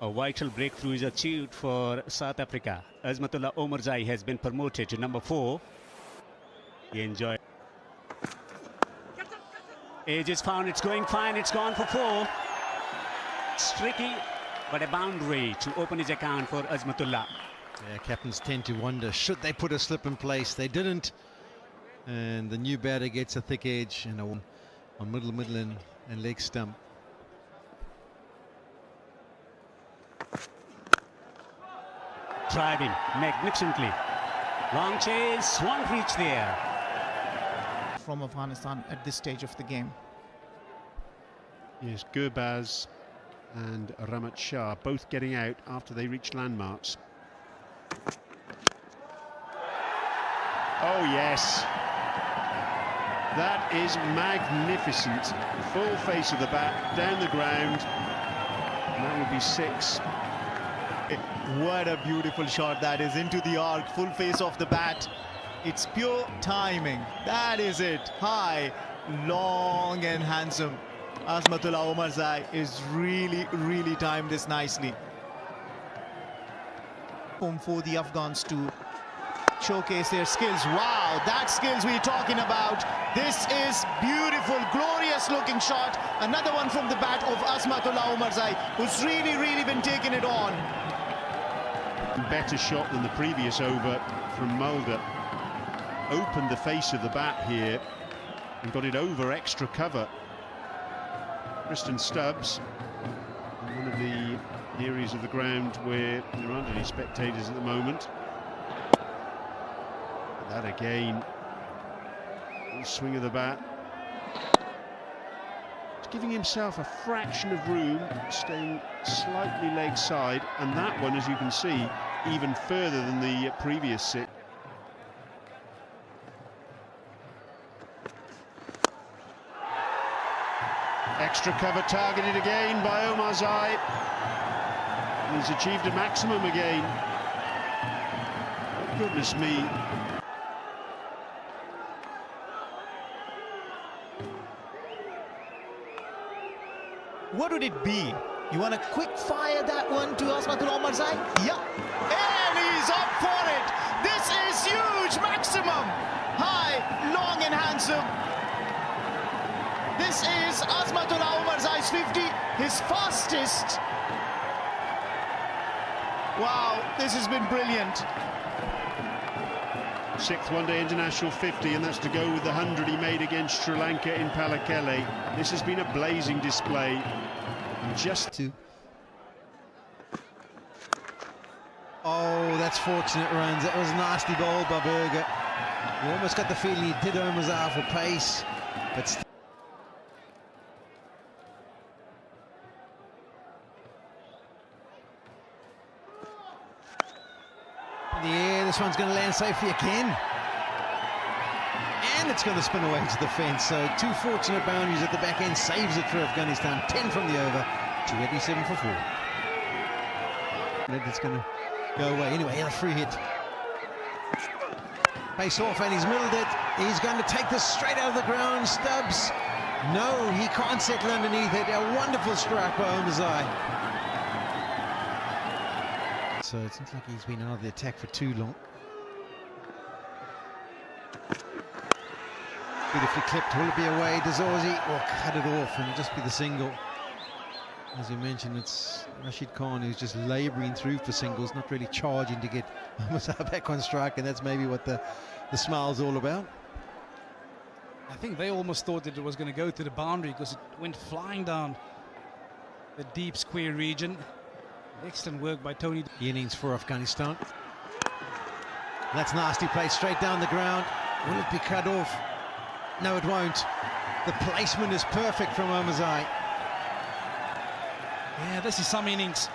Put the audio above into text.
A vital breakthrough is achieved for South Africa. Azmatullah Omarzai has been promoted to number 4. He enjoyed. Age is found, it's going fine, it's gone for 4. It's tricky, but a boundary to open his account for Azmatullah. Yeah, captains tend to wonder, should they put a slip in place? They didn't. And the new batter gets a thick edge and on middle and leg stump. Driving magnificently. Long chase, one reach there. From Afghanistan at this stage of the game. Yes, Gurbaz and Ramat Shah both getting out after they reached landmarks. Oh yes, that is magnificent. Full face of the bat, down the ground, and that will be 6. What a beautiful shot that is, into the arc, full face of the bat. It's pure timing. That is it. High, long and handsome. Azmatullah Omarzai is really timed this nicely. Home for the Afghans to showcase their skills. Wow, that skills we're talking about. This is beautiful, glorious looking shot. Another one from the bat of Azmatullah Omarzai, who's really been taking it on. Better shot than the previous over from Mulder. Opened the face of the bat here and got it over extra cover. Kristen Stubbs, in one of the areas of the ground where there aren't any spectators at the moment. That again, swing of the bat. He's giving himself a fraction of room, staying slightly leg side, and that one, as you can see, even further than the previous 6. Extra cover targeted again by Omarzai. He's achieved a maximum again. Goodness me. What would it be? You want to quick fire that one to Azmatullah Omarzai? Yeah. And he's up for it. This is huge. Maximum. High, long and handsome. This is Azmatullah Omarzai's 50, his fastest. Wow, this has been brilliant. 6th one-day international 50, and that's to go with the 100 he made against Sri Lanka in Palakkele. This has been a blazing display. Just to... Oh, that's fortunate runs. That was a nasty ball by Berger. You almost got the feeling he did Omarzai for pace, but in the air, this one's going to land safely again. And it's going to spin away to the fence. So 2 fortunate boundaries at the back end saves it for Afghanistan. 10 from the over, 287 for 4. It's going to go away. Anyway, a free hit. Face off, and he's milled it. He's going to take this straight out of the ground. Stubbs. No, he can't settle underneath it. A wonderful strike by Omarzai. So it's not like he's been out of the attack for too long. Beautifully clipped. Will it be away? Dazorzi or cut it off and just be the single? As you mentioned, it's Rashid Khan who's just labouring through for singles, not really charging to get Omarzai back on strike, and that's maybe what the smile's all about. I think they almost thought that it was going to go to the boundary because it went flying down the deep square region. Excellent work by Tony. The innings for Afghanistan. That's nasty play straight down the ground. Will it be cut off? No, it won't. The placement is perfect from Omarzai. Yeah, this is some innings.